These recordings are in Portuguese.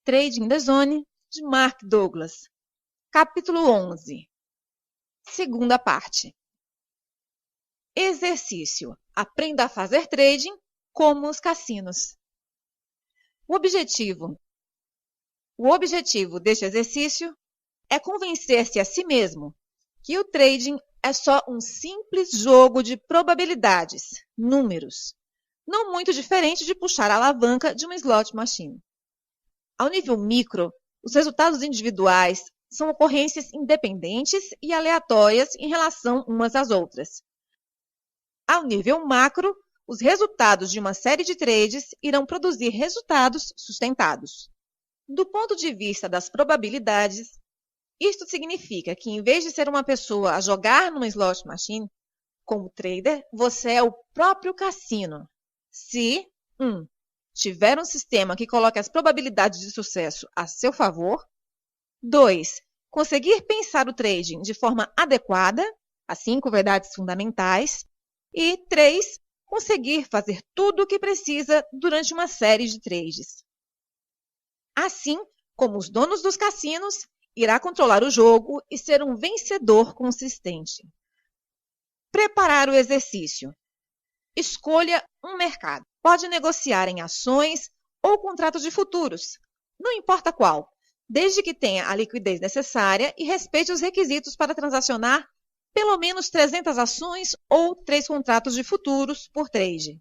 Trading the Zone, de Mark Douglas. Capítulo 11. Segunda parte. Exercício. Aprenda a fazer trading como os cassinos. O objetivo deste exercício é convencer-se a si mesmo que o trading é só um simples jogo de probabilidades, números, não muito diferente de puxar a alavanca de uma slot machine. Ao nível micro, os resultados individuais são ocorrências independentes e aleatórias em relação umas às outras. Ao nível macro, os resultados de uma série de trades irão produzir resultados sustentados. Do ponto de vista das probabilidades, isto significa que, em vez de ser uma pessoa a jogar numa slot machine, como trader, você é o próprio cassino. Se 1. Tiver um sistema que coloque as probabilidades de sucesso a seu favor. 2. Conseguir pensar o trading de forma adequada, as 5 verdades fundamentais. E 3. Conseguir fazer tudo o que precisa durante uma série de trades. Assim como os donos dos cassinos, irá controlar o jogo e ser um vencedor consistente. Preparar o exercício. Escolha um mercado. Pode negociar em ações ou contratos de futuros, não importa qual, desde que tenha a liquidez necessária e respeite os requisitos para transacionar pelo menos 300 ações ou 3 contratos de futuros por trade.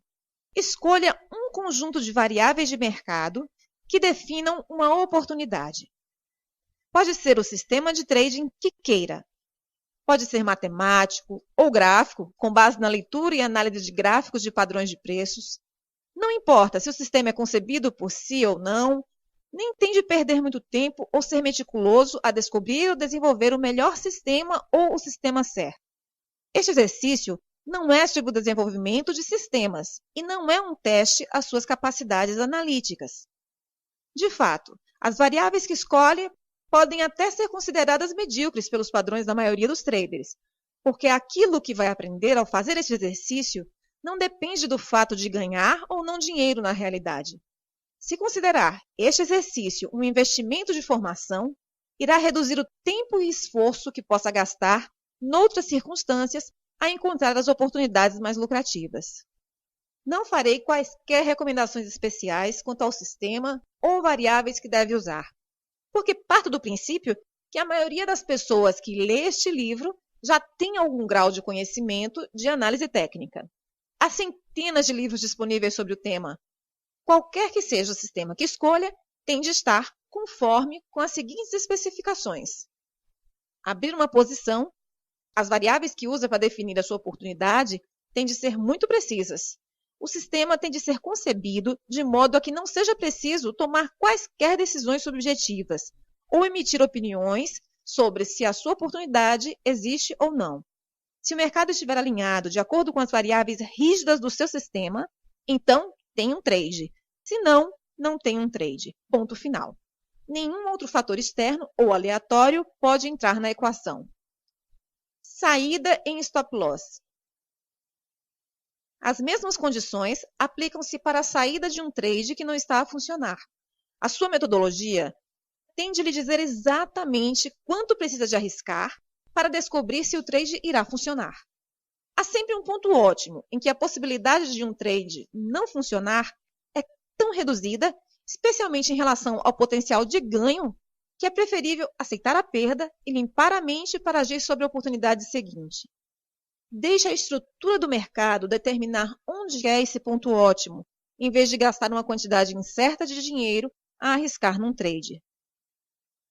Escolha um conjunto de variáveis de mercado que definam uma oportunidade. Pode ser o sistema de trading que queira. Pode ser matemático ou gráfico, com base na leitura e análise de gráficos de padrões de preços. Não importa se o sistema é concebido por si ou não, nem tem de perder muito tempo ou ser meticuloso a descobrir ou desenvolver o melhor sistema ou o sistema certo. Este exercício não é sobre o desenvolvimento de sistemas e não é um teste às suas capacidades analíticas. De fato, as variáveis que escolhe podem até ser consideradas medíocres pelos padrões da maioria dos traders, porque aquilo que vai aprender ao fazer este exercício não depende do fato de ganhar ou não dinheiro na realidade. Se considerar este exercício um investimento de formação, irá reduzir o tempo e esforço que possa gastar, noutras circunstâncias, a encontrar as oportunidades mais lucrativas. Não farei quaisquer recomendações especiais quanto ao sistema ou variáveis que deve usar, porque parto do princípio que a maioria das pessoas que lê este livro já tem algum grau de conhecimento de análise técnica. Há centenas de livros disponíveis sobre o tema. Qualquer que seja o sistema que escolha, tem de estar conforme com as seguintes especificações. Abrir uma posição. As variáveis que usa para definir a sua oportunidade têm de ser muito precisas. O sistema tem de ser concebido de modo a que não seja preciso tomar quaisquer decisões subjetivas ou emitir opiniões sobre se a sua oportunidade existe ou não. Se o mercado estiver alinhado de acordo com as variáveis rígidas do seu sistema, então tem um trade. Se não, não tem um trade. Ponto final. Nenhum outro fator externo ou aleatório pode entrar na equação. Saída em stop loss. As mesmas condições aplicam-se para a saída de um trade que não está a funcionar. A sua metodologia tem de lhe dizer exatamente quanto precisa de arriscar para descobrir se o trade irá funcionar. Há sempre um ponto ótimo em que a possibilidade de um trade não funcionar é tão reduzida, especialmente em relação ao potencial de ganho, que é preferível aceitar a perda e limpar a mente para agir sobre a oportunidade seguinte. Deixe a estrutura do mercado determinar onde é esse ponto ótimo, em vez de gastar uma quantidade incerta de dinheiro a arriscar num trade.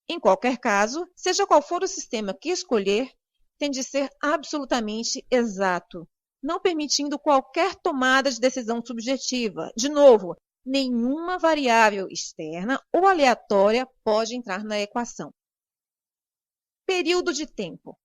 Em qualquer caso, seja qual for o sistema que escolher, tem de ser absolutamente exato, não permitindo qualquer tomada de decisão subjetiva. De novo, nenhuma variável externa ou aleatória pode entrar na equação. Período de tempo.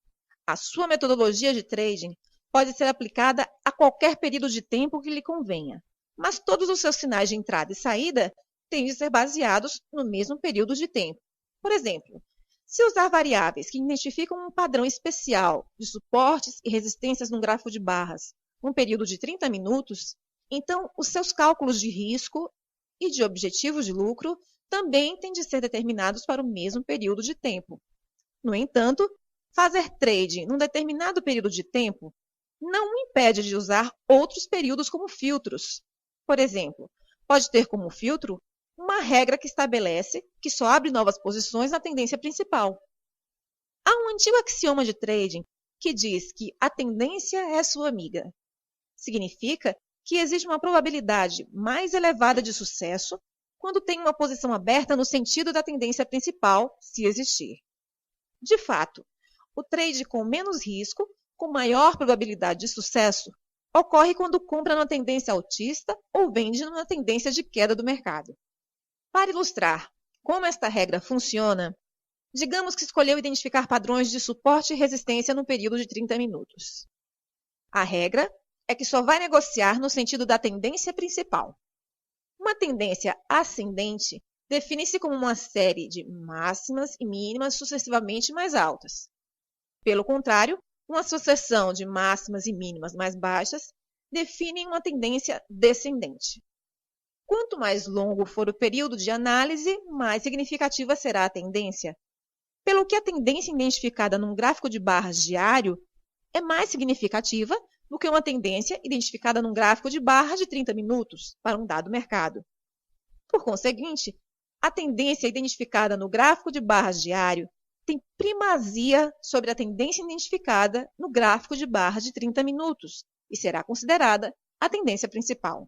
A sua metodologia de trading pode ser aplicada a qualquer período de tempo que lhe convenha, mas todos os seus sinais de entrada e saída têm de ser baseados no mesmo período de tempo. Por exemplo, se usar variáveis que identificam um padrão especial de suportes e resistências num gráfico de barras, num período de 30 minutos, então os seus cálculos de risco e de objetivos de lucro também têm de ser determinados para o mesmo período de tempo. No entanto, fazer trade num determinado período de tempo não o impede de usar outros períodos como filtros. Por exemplo, pode ter como filtro uma regra que estabelece que só abre novas posições na tendência principal. Há um antigo axioma de trading que diz que a tendência é sua amiga. Significa que existe uma probabilidade mais elevada de sucesso quando tem uma posição aberta no sentido da tendência principal, se existir. De fato, o trade com menos risco, com maior probabilidade de sucesso, ocorre quando compra na tendência altista ou vende numa tendência de queda do mercado. Para ilustrar como esta regra funciona, digamos que escolheu identificar padrões de suporte e resistência no período de 30 minutos. A regra é que só vai negociar no sentido da tendência principal. Uma tendência ascendente define-se como uma série de máximas e mínimas sucessivamente mais altas. Pelo contrário, uma sucessão de máximas e mínimas mais baixas define uma tendência descendente. Quanto mais longo for o período de análise, mais significativa será a tendência, pelo que a tendência identificada num gráfico de barras diário é mais significativa do que uma tendência identificada num gráfico de barras de 30 minutos para um dado mercado. Por conseguinte, a tendência identificada no gráfico de barras diário tem primazia sobre a tendência identificada no gráfico de barras de 30 minutos e será considerada a tendência principal.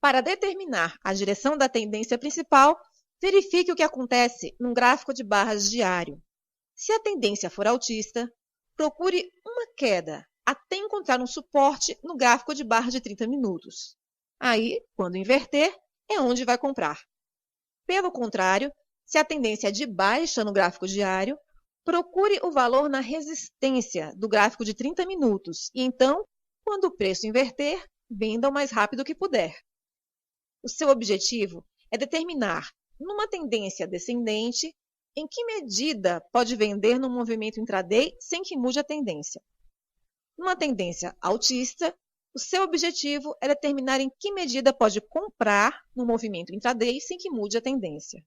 Para determinar a direção da tendência principal, verifique o que acontece num gráfico de barras diário. Se a tendência for altista, procure uma queda até encontrar um suporte no gráfico de barras de 30 minutos. Aí, quando inverter, é onde vai comprar. Pelo contrário, se a tendência é de baixa no gráfico diário, procure o valor na resistência do gráfico de 30 minutos e então, quando o preço inverter, venda o mais rápido que puder. O seu objetivo é determinar, numa tendência descendente, em que medida pode vender no movimento intraday sem que mude a tendência. Numa tendência altista, o seu objetivo é determinar em que medida pode comprar no movimento intraday sem que mude a tendência.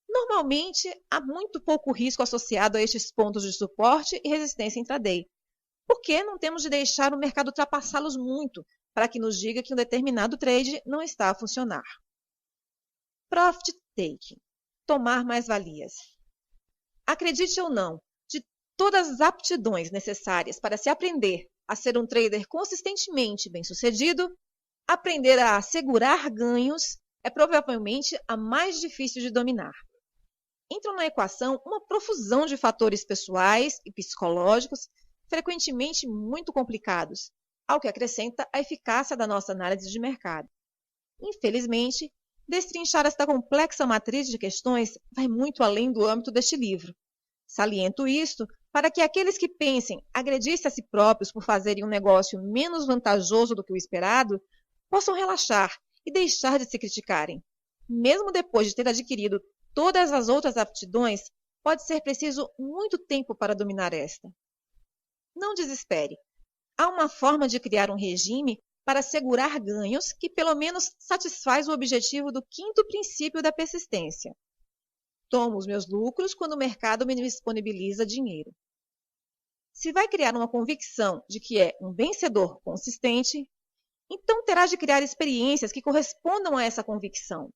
Normalmente, há muito pouco risco associado a estes pontos de suporte e resistência intraday, porque não temos de deixar o mercado ultrapassá-los muito para que nos diga que um determinado trade não está a funcionar. Profit taking, tomar mais-valias. Acredite ou não, de todas as aptidões necessárias para se aprender a ser um trader consistentemente bem-sucedido, aprender a assegurar ganhos é provavelmente a mais difícil de dominar. Entram na equação uma profusão de fatores pessoais e psicológicos, frequentemente muito complicados, ao que acrescenta a eficácia da nossa análise de mercado. Infelizmente, destrinchar esta complexa matriz de questões vai muito além do âmbito deste livro. Saliento isto para que aqueles que pensem agredir-se a si próprios por fazerem um negócio menos vantajoso do que o esperado, possam relaxar e deixar de se criticarem. Mesmo depois de ter adquirido todas as outras aptidões, pode ser preciso muito tempo para dominar esta. Não desespere. Há uma forma de criar um regime para assegurar ganhos que pelo menos satisfaz o objetivo do quinto princípio da persistência. Tomo os meus lucros quando o mercado me disponibiliza dinheiro. Se vai criar uma convicção de que é um vencedor consistente, então terá de criar experiências que correspondam a essa convicção.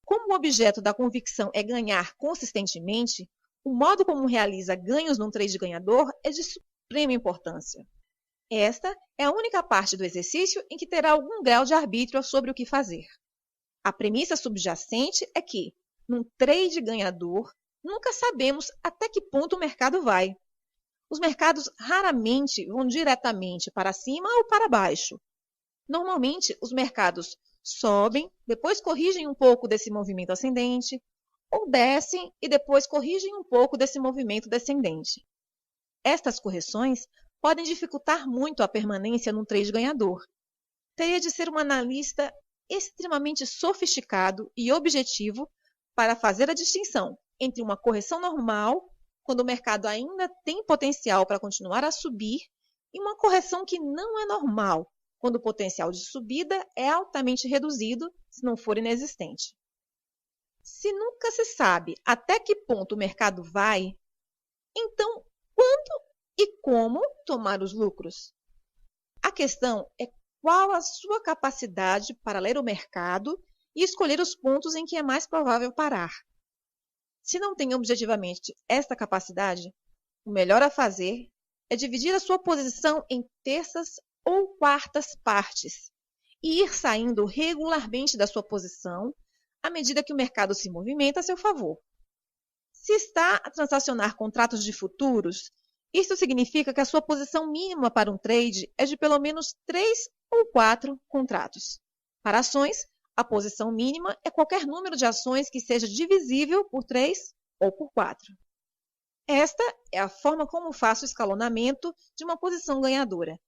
Como o objeto da convicção é ganhar consistentemente, o modo como realiza ganhos num trade ganhador é de suprema importância. Esta é a única parte do exercício em que terá algum grau de arbítrio sobre o que fazer. A premissa subjacente é que, num trade ganhador, nunca sabemos até que ponto o mercado vai. Os mercados raramente vão diretamente para cima ou para baixo. Normalmente, os mercados sobem, depois corrigem um pouco desse movimento ascendente, ou descem e depois corrigem um pouco desse movimento descendente. Estas correções podem dificultar muito a permanência num trade ganhador. Teria de ser um analista extremamente sofisticado e objetivo para fazer a distinção entre uma correção normal, quando o mercado ainda tem potencial para continuar a subir, e uma correção que não é normal, quando o potencial de subida é altamente reduzido, se não for inexistente. Se nunca se sabe até que ponto o mercado vai, então quando e como tomar os lucros? A questão é qual a sua capacidade para ler o mercado e escolher os pontos em que é mais provável parar. Se não tem objetivamente esta capacidade, o melhor a fazer é dividir a sua posição em terças ou quartas partes e ir saindo regularmente da sua posição à medida que o mercado se movimenta a seu favor. Se está a transacionar contratos de futuros, isso significa que a sua posição mínima para um trade é de pelo menos 3 ou 4 contratos. Para ações, a posição mínima é qualquer número de ações que seja divisível por 3 ou por 4. Esta é a forma como faço o escalonamento de uma posição ganhadora.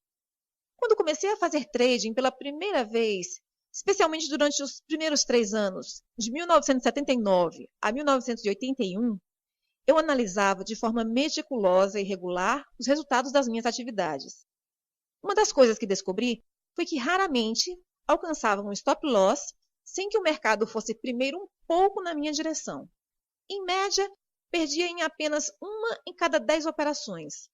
Quando comecei a fazer trading pela primeira vez, especialmente durante os primeiros 3 anos, de 1979 a 1981, eu analisava de forma meticulosa e regular os resultados das minhas atividades. Uma das coisas que descobri foi que raramente alcançava um stop loss sem que o mercado fosse primeiro um pouco na minha direção. Em média, perdia em apenas uma em cada 10 operações.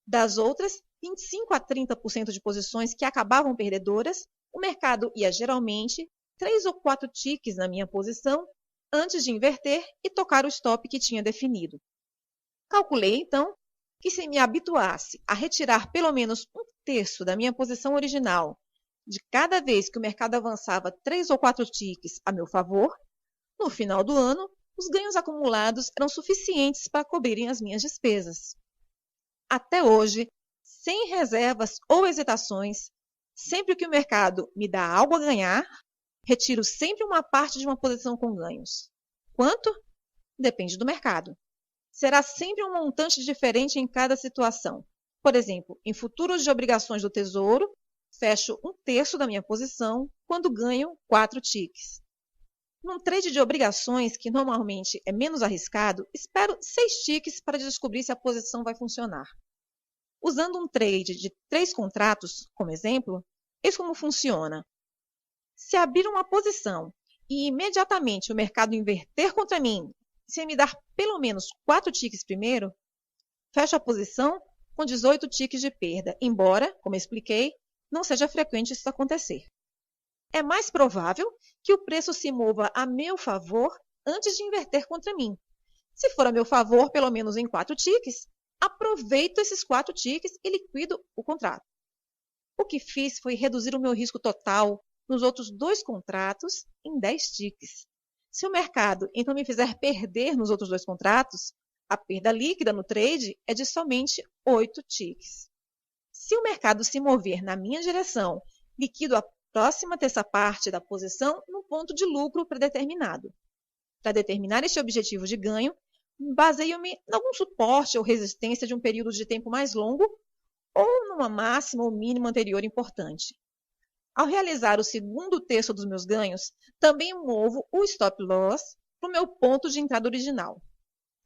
Das outras 25 a 30% de posições que acabavam perdedoras, o mercado ia geralmente 3 ou 4 ticks na minha posição antes de inverter e tocar o stop que tinha definido. Calculei, então, que se me habituasse a retirar pelo menos um terço da minha posição original de cada vez que o mercado avançava 3 ou 4 ticks a meu favor, no final do ano, os ganhos acumulados eram suficientes para cobrirem as minhas despesas. Até hoje, sem reservas ou hesitações, sempre que o mercado me dá algo a ganhar, retiro sempre uma parte de uma posição com ganhos. Quanto? Depende do mercado. Será sempre um montante diferente em cada situação. Por exemplo, em futuros de obrigações do Tesouro, fecho um terço da minha posição quando ganho 4 ticks. Num trade de obrigações, que normalmente é menos arriscado, espero 6 ticks para descobrir se a posição vai funcionar. Usando um trade de 3 contratos, como exemplo, eis como funciona. Se abrir uma posição e imediatamente o mercado inverter contra mim, sem me dar pelo menos 4 ticks primeiro, fecho a posição com 18 ticks de perda, embora, como expliquei, não seja frequente isso acontecer. É mais provável que o preço se mova a meu favor antes de inverter contra mim. Se for a meu favor, pelo menos em 4 ticks, aproveito esses 4 ticks e liquido o contrato. O que fiz foi reduzir o meu risco total nos outros 2 contratos em 10 ticks. Se o mercado então me fizer perder nos outros 2 contratos, a perda líquida no trade é de somente 8 ticks. Se o mercado se mover na minha direção, liquido a próxima terça parte da posição no ponto de lucro predeterminado. Para determinar este objetivo de ganho, baseio-me em algum suporte ou resistência de um período de tempo mais longo ou numa máxima ou mínima anterior importante. Ao realizar o segundo terço dos meus ganhos, também movo o stop loss para o meu ponto de entrada original.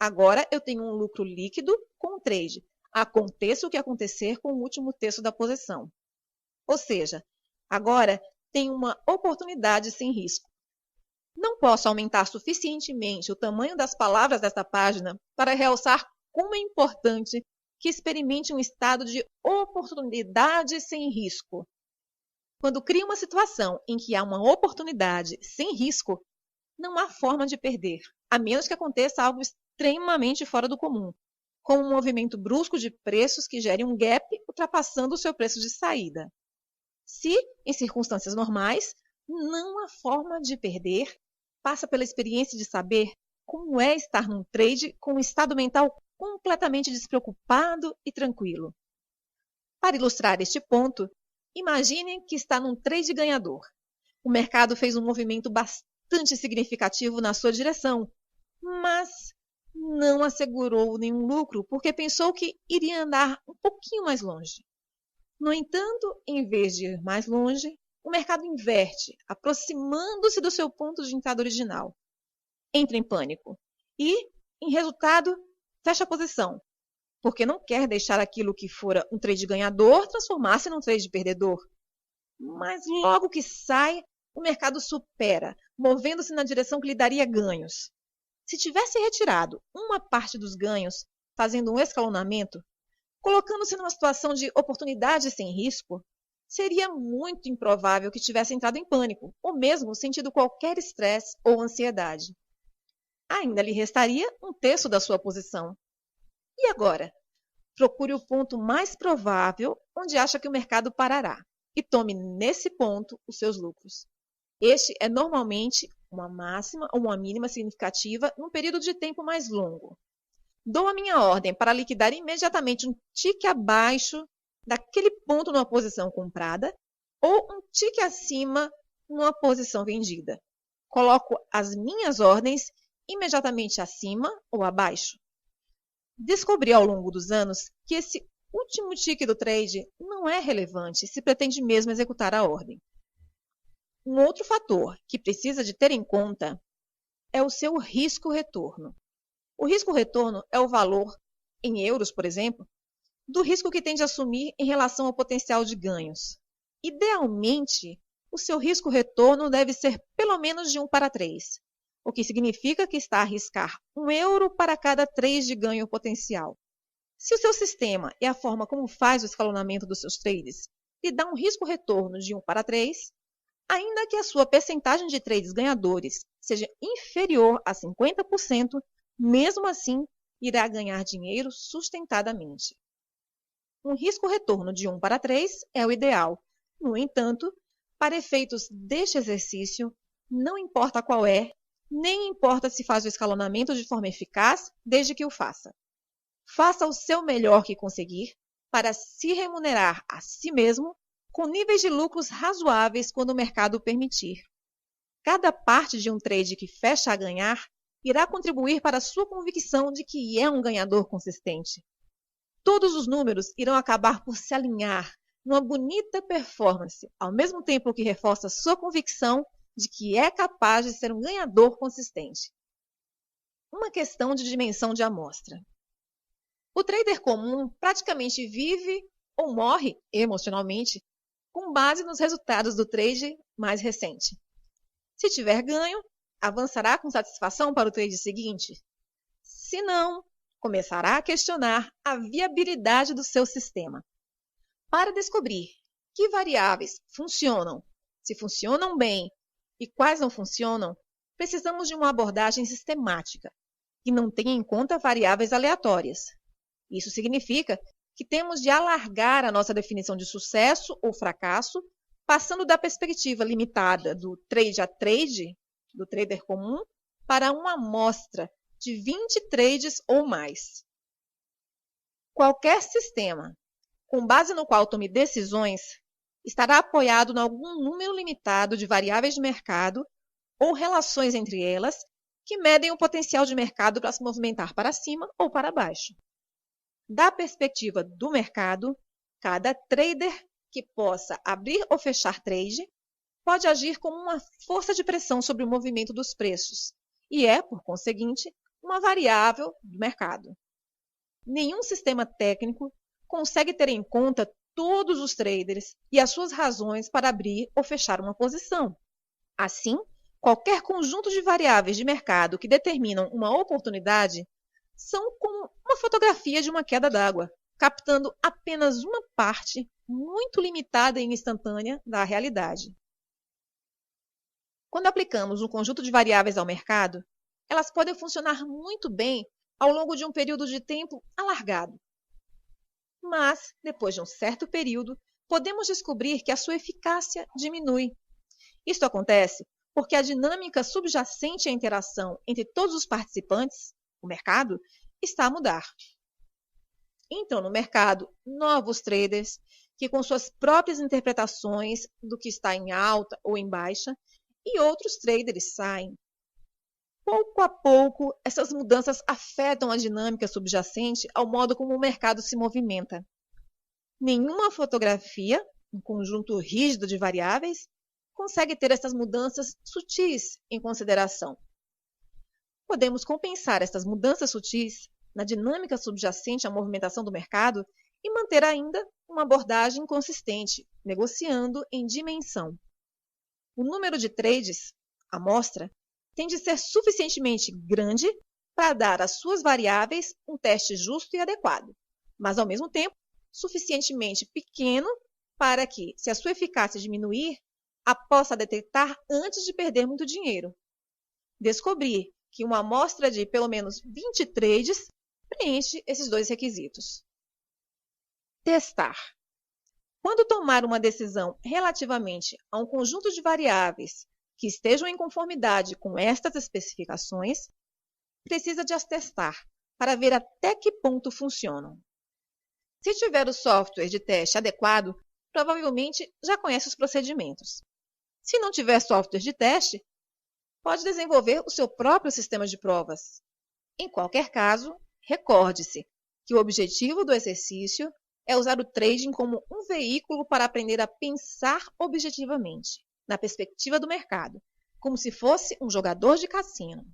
Agora eu tenho um lucro líquido com o trade, aconteça o que acontecer com o último terço da posição. Ou seja, agora tenho uma oportunidade sem risco. Não posso aumentar suficientemente o tamanho das palavras desta página para realçar como é importante que experimente um estado de oportunidade sem risco. Quando cria uma situação em que há uma oportunidade sem risco, não há forma de perder, a menos que aconteça algo extremamente fora do comum, como um movimento brusco de preços que gere um gap ultrapassando o seu preço de saída. Se, em circunstâncias normais, não há forma de perder, passa pela experiência de saber como é estar num trade com um estado mental completamente despreocupado e tranquilo. Para ilustrar este ponto, imagine que está num trade ganhador. O mercado fez um movimento bastante significativo na sua direção, mas não assegurou nenhum lucro porque pensou que iria andar um pouquinho mais longe. No entanto, em vez de ir mais longe, o mercado inverte, aproximando-se do seu ponto de entrada original. Entra em pânico e, em resultado, fecha a posição, porque não quer deixar aquilo que fora um trade ganhador transformar-se num trade perdedor. mas logo que sai, o mercado supera, movendo-se na direção que lhe daria ganhos. Se tivesse retirado uma parte dos ganhos, fazendo um escalonamento, colocando-se numa situação de oportunidade sem risco, seria muito improvável que tivesse entrado em pânico, ou mesmo sentido qualquer estresse ou ansiedade. Ainda lhe restaria um terço da sua posição. E agora? Procure o ponto mais provável onde acha que o mercado parará e tome nesse ponto os seus lucros. Este é normalmente uma máxima ou uma mínima significativa num período de tempo mais longo. Dou a minha ordem para liquidar imediatamente um tique abaixo daquele ponto numa posição comprada ou um tique acima numa posição vendida. Coloco as minhas ordens imediatamente acima ou abaixo. Descobri ao longo dos anos que esse último tique do trade não é relevante se pretende mesmo executar a ordem. Um outro fator que precisa de ter em conta é o seu risco-retorno. O risco-retorno é o valor, em euros, por exemplo, do risco que tem de assumir em relação ao potencial de ganhos. Idealmente, o seu risco-retorno deve ser pelo menos de 1:3, o que significa que está a arriscar €1 para cada 3 de ganho potencial. Se o seu sistema e a forma como faz o escalonamento dos seus trades lhe dá um risco-retorno de 1:3, ainda que a sua percentagem de trades ganhadores seja inferior a 50%, mesmo assim irá ganhar dinheiro sustentadamente. Um risco-retorno de 1:3 é o ideal. No entanto, para efeitos deste exercício, não importa qual é, nem importa se faz o escalonamento de forma eficaz, desde que o faça. Faça o seu melhor que conseguir para se remunerar a si mesmo com níveis de lucros razoáveis quando o mercado o permitir. Cada parte de um trade que fecha a ganhar irá contribuir para a sua convicção de que é um ganhador consistente. Todos os números irão acabar por se alinhar numa bonita performance, ao mesmo tempo que reforça sua convicção de que é capaz de ser um ganhador consistente. Uma questão de dimensão de amostra. O trader comum praticamente vive ou morre emocionalmente com base nos resultados do trade mais recente. Se tiver ganho, avançará com satisfação para o trade seguinte. Se não, começará a questionar a viabilidade do seu sistema. Para descobrir que variáveis funcionam, se funcionam bem e quais não funcionam, precisamos de uma abordagem sistemática, que não tenha em conta variáveis aleatórias. Isso significa que temos de alargar a nossa definição de sucesso ou fracasso, passando da perspectiva limitada do trade a trade, do trader comum, para uma amostra de 20 trades ou mais. Qualquer sistema, com base no qual tome decisões, estará apoiado em algum número limitado de variáveis de mercado ou relações entre elas que medem o potencial de mercado para se movimentar para cima ou para baixo. Da perspectiva do mercado, cada trader que possa abrir ou fechar trade pode agir como uma força de pressão sobre o movimento dos preços e é, por conseguinte, uma variável do mercado. Nenhum sistema técnico consegue ter em conta todos os traders e as suas razões para abrir ou fechar uma posição. Assim, qualquer conjunto de variáveis de mercado que determinam uma oportunidade são como uma fotografia de uma queda d'água, captando apenas uma parte muito limitada e instantânea da realidade. Quando aplicamos um conjunto de variáveis ao mercado, elas podem funcionar muito bem ao longo de um período de tempo alargado. Mas, depois de um certo período, podemos descobrir que a sua eficácia diminui. Isto acontece porque a dinâmica subjacente à interação entre todos os participantes, o mercado, está a mudar. Entram no mercado novos traders que, com suas próprias interpretações do que está em alta ou em baixa, e outros traders saem. Pouco a pouco, essas mudanças afetam a dinâmica subjacente ao modo como o mercado se movimenta. Nenhuma fotografia, um conjunto rígido de variáveis, consegue ter essas mudanças sutis em consideração. Podemos compensar essas mudanças sutis na dinâmica subjacente à movimentação do mercado e manter ainda uma abordagem consistente, negociando em dimensão. O número de trades, amostra, tem de ser suficientemente grande para dar às suas variáveis um teste justo e adequado, mas, ao mesmo tempo, suficientemente pequeno para que, se a sua eficácia diminuir, a possa detectar antes de perder muito dinheiro. Descobri que uma amostra de pelo menos 20 trades preenche esses dois requisitos. Testar. Quando tomar uma decisão relativamente a um conjunto de variáveis que estejam em conformidade com estas especificações, precisa de as testar para ver até que ponto funcionam. Se tiver o software de teste adequado, provavelmente já conhece os procedimentos. Se não tiver software de teste, pode desenvolver o seu próprio sistema de provas. Em qualquer caso, recorde-se que o objetivo do exercício é usar o trading como um veículo para aprender a pensar objetivamente, na perspectiva do mercado, como se fosse um jogador de cassino.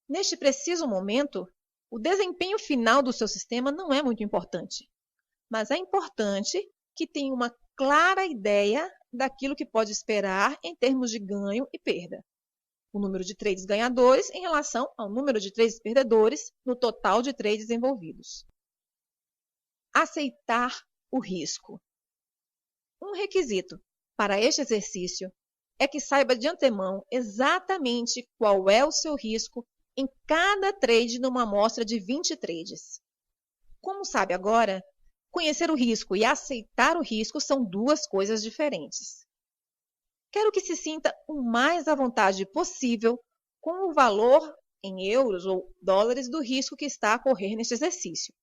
Neste preciso momento, o desempenho final do seu sistema não é muito importante, mas é importante que tenha uma clara ideia daquilo que pode esperar em termos de ganho e perda. O número de trades ganhadores em relação ao número de trades perdedores no total de trades envolvidos. Aceitar o risco. Um requisito para este exercício é que saiba de antemão exatamente qual é o seu risco em cada trade numa amostra de 20 trades. Como sabe agora, conhecer o risco e aceitar o risco são duas coisas diferentes. Quero que se sinta o mais à vontade possível com o valor em euros ou dólares do risco que está a correr neste exercício.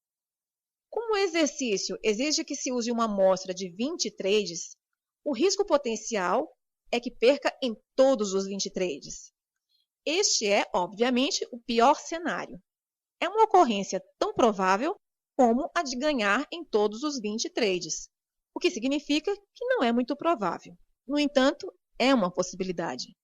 Como o exercício exige que se use uma amostra de 20 trades, o risco potencial é que perca em todos os 20 trades. Este é, obviamente, o pior cenário. É uma ocorrência tão provável como a de ganhar em todos os 20 trades, o que significa que não é muito provável. No entanto, é uma possibilidade.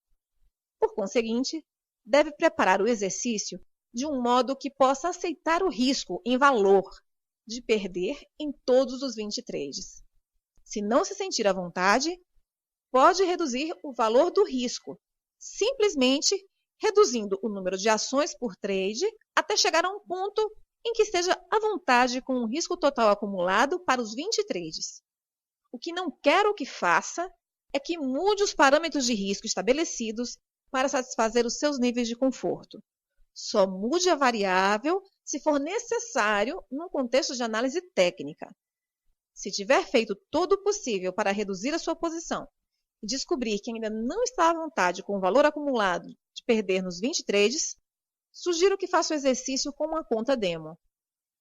Por conseguinte, deve preparar o exercício de um modo que possa aceitar o risco em valor de perder em todos os 20 trades. Se não se sentir à vontade, pode reduzir o valor do risco, simplesmente reduzindo o número de ações por trade até chegar a um ponto em que esteja à vontade com o risco total acumulado para os 20 trades. O que não quero que faça é que mude os parâmetros de risco estabelecidos para satisfazer os seus níveis de conforto. Só mude a variável se for necessário num contexto de análise técnica. Se tiver feito todo o possível para reduzir a sua posição e descobrir que ainda não está à vontade com o valor acumulado de perder nos 20 trades, sugiro que faça o exercício com uma conta demo.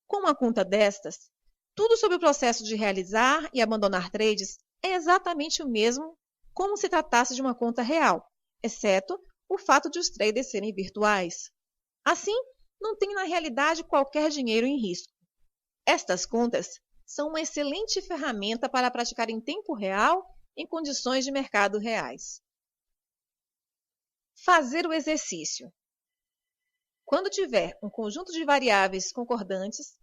Com uma conta destas, tudo sobre o processo de realizar e abandonar trades é exatamente o mesmo como se tratasse de uma conta real, exceto o fato de os traders serem virtuais. Assim, não tem na realidade qualquer dinheiro em risco. Estas contas são uma excelente ferramenta para praticar em tempo real em condições de mercado reais. Fazer o exercício. Quando tiver um conjunto de variáveis concordantes,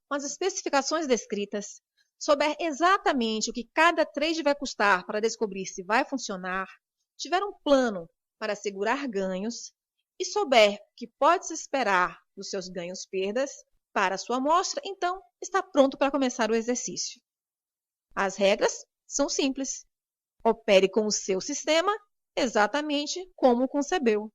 com as especificações descritas, souber exatamente o que cada trade vai custar para descobrir se vai funcionar, tiver um plano para assegurar ganhos e souber o que pode-se esperar dos seus ganhos-perdas para a sua amostra, então está pronto para começar o exercício. As regras são simples. Opere com o seu sistema exatamente como o concebeu.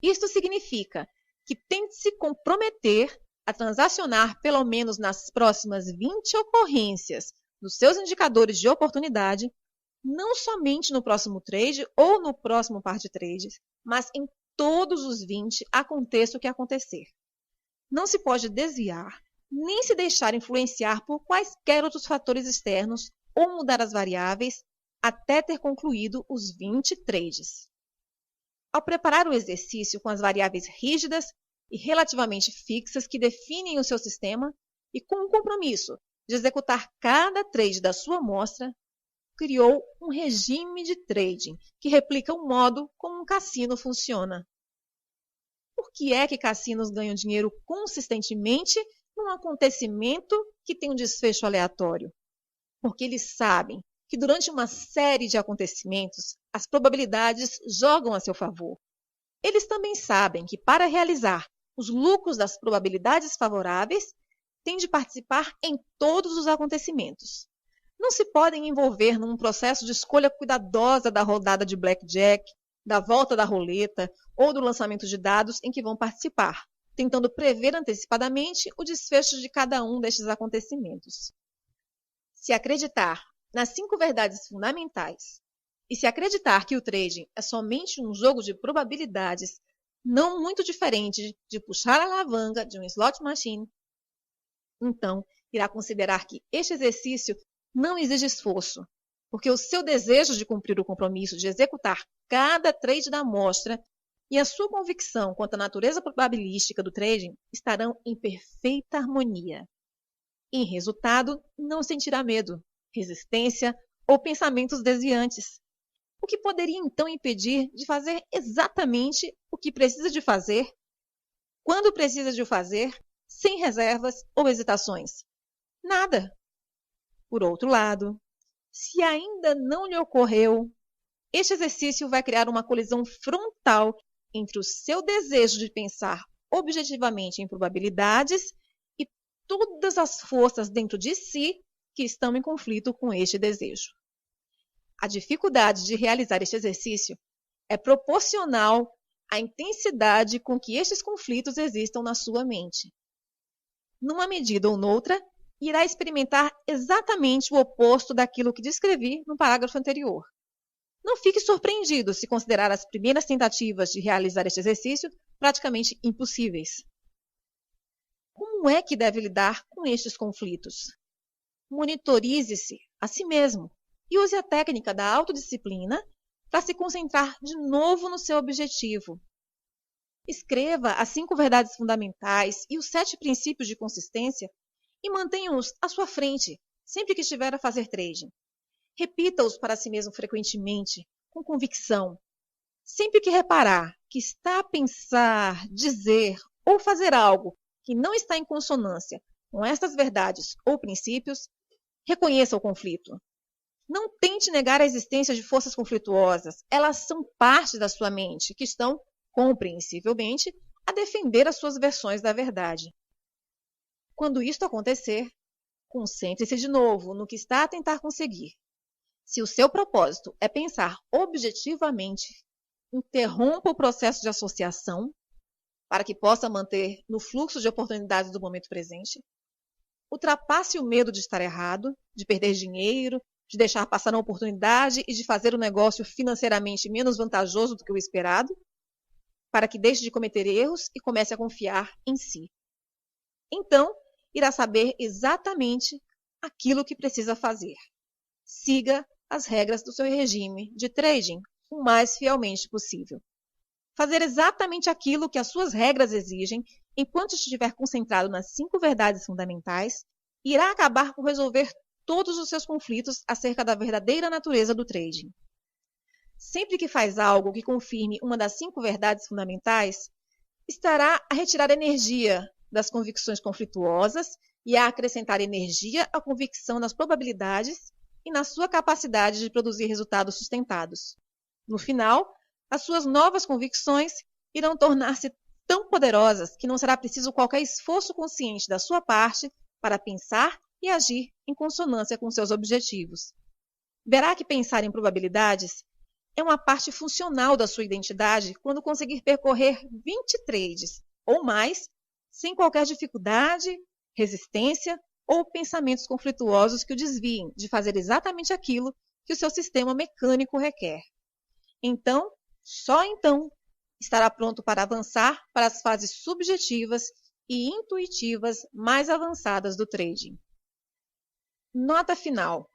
Isto significa que tente se comprometer a transacionar pelo menos nas próximas 20 ocorrências dos seus indicadores de oportunidade, não somente no próximo trade ou no próximo par de trades, mas em todos os 20, aconteça o que acontecer. Não se pode desviar, nem se deixar influenciar por quaisquer outros fatores externos ou mudar as variáveis até ter concluído os 20 trades. Ao preparar o exercício com as variáveis rígidas e relativamente fixas que definem o seu sistema e com o compromisso de executar cada trade da sua amostra, criou um regime de trading que replica o modo como um cassino funciona. Por que é que cassinos ganham dinheiro consistentemente num acontecimento que tem um desfecho aleatório? Porque eles sabem que durante uma série de acontecimentos, as probabilidades jogam a seu favor. Eles também sabem que para realizar os lucros das probabilidades favoráveis, têm de participar em todos os acontecimentos. Não se podem envolver num processo de escolha cuidadosa da rodada de blackjack, da volta da roleta ou do lançamento de dados em que vão participar, tentando prever antecipadamente o desfecho de cada um destes acontecimentos. Se acreditar nas 5 verdades fundamentais e se acreditar que o trading é somente um jogo de probabilidades não muito diferente de puxar a alavanca de um slot machine, então irá considerar que este exercício não exige esforço, porque o seu desejo de cumprir o compromisso de executar cada trade da amostra e a sua convicção quanto à natureza probabilística do trading estarão em perfeita harmonia. Em resultado, não sentirá medo, resistência ou pensamentos desviantes, o que poderia então impedir de fazer exatamente o que precisa de fazer, quando precisa de o fazer, sem reservas ou hesitações? Nada. Por outro lado, se ainda não lhe ocorreu, este exercício vai criar uma colisão frontal entre o seu desejo de pensar objetivamente em probabilidades e todas as forças dentro de si que estão em conflito com este desejo. A dificuldade de realizar este exercício é proporcional à intensidade com que estes conflitos existam na sua mente. Numa medida ou noutra, irá experimentar exatamente o oposto daquilo que descrevi no parágrafo anterior. Não fique surpreendido se considerar as primeiras tentativas de realizar este exercício praticamente impossíveis. Como é que deve lidar com estes conflitos? Monitorize-se a si mesmo e use a técnica da autodisciplina para se concentrar de novo no seu objetivo. Escreva as 5 verdades fundamentais e os 7 princípios de consistência e mantenha-os à sua frente sempre que estiver a fazer trading. Repita-os para si mesmo frequentemente, com convicção. Sempre que reparar que está a pensar, dizer ou fazer algo que não está em consonância com estas verdades ou princípios, reconheça o conflito. Não tente negar a existência de forças conflituosas. Elas são parte da sua mente, que estão, compreensivelmente, a defender as suas versões da verdade. Quando isto acontecer, concentre-se de novo no que está a tentar conseguir. Se o seu propósito é pensar objetivamente, interrompa o processo de associação para que possa manter no fluxo de oportunidades do momento presente. Ultrapasse o medo de estar errado, de perder dinheiro, de deixar passar uma oportunidade e de fazer o negócio financeiramente menos vantajoso do que o esperado, para que deixe de cometer erros e comece a confiar em si. Então, irá saber exatamente aquilo que precisa fazer. Siga as regras do seu regime de trading o mais fielmente possível. Fazer exatamente aquilo que as suas regras exigem, enquanto estiver concentrado nas 5 verdades fundamentais, irá acabar por resolver todos os seus conflitos acerca da verdadeira natureza do trading. Sempre que faz algo que confirme uma das 5 verdades fundamentais, estará a retirar energia das convicções conflituosas e a acrescentar energia à convicção nas probabilidades e na sua capacidade de produzir resultados sustentados. No final, as suas novas convicções irão tornar-se tão poderosas que não será preciso qualquer esforço consciente da sua parte para pensar e agir em consonância com seus objetivos. Verá que pensar em probabilidades é uma parte funcional da sua identidade quando conseguir percorrer 20 trades ou mais sem qualquer dificuldade, resistência ou pensamentos conflituosos que o desviem de fazer exatamente aquilo que o seu sistema mecânico requer. Então, só então, estará pronto para avançar para as fases subjetivas e intuitivas mais avançadas do trading. Nota final.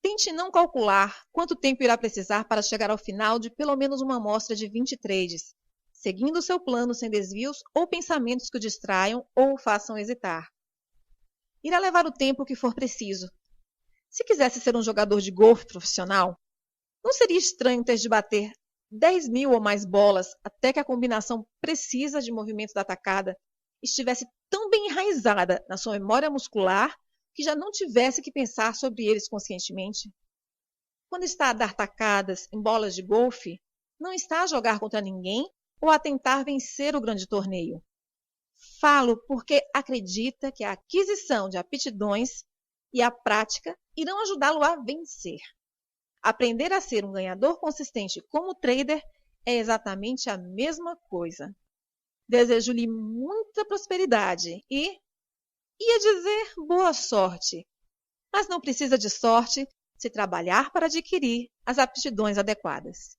Tente não calcular quanto tempo irá precisar para chegar ao final de pelo menos uma amostra de 20 trades, seguindo o seu plano sem desvios ou pensamentos que o distraiam ou o façam hesitar. Irá levar o tempo que for preciso. Se quisesse ser um jogador de golfe profissional, não seria estranho ter de bater 10.000 ou mais bolas até que a combinação precisa de movimentos da tacada estivesse tão bem enraizada na sua memória muscular que já não tivesse que pensar sobre eles conscientemente. Quando está a dar tacadas em bolas de golfe, não está a jogar contra ninguém ou a tentar vencer o grande torneio. Falo porque acredita que a aquisição de aptidões e a prática irão ajudá-lo a vencer. Aprender a ser um ganhador consistente como trader é exatamente a mesma coisa. Desejo-lhe muita prosperidade e, ia dizer, boa sorte. Mas não precisa de sorte se trabalhar para adquirir as aptidões adequadas.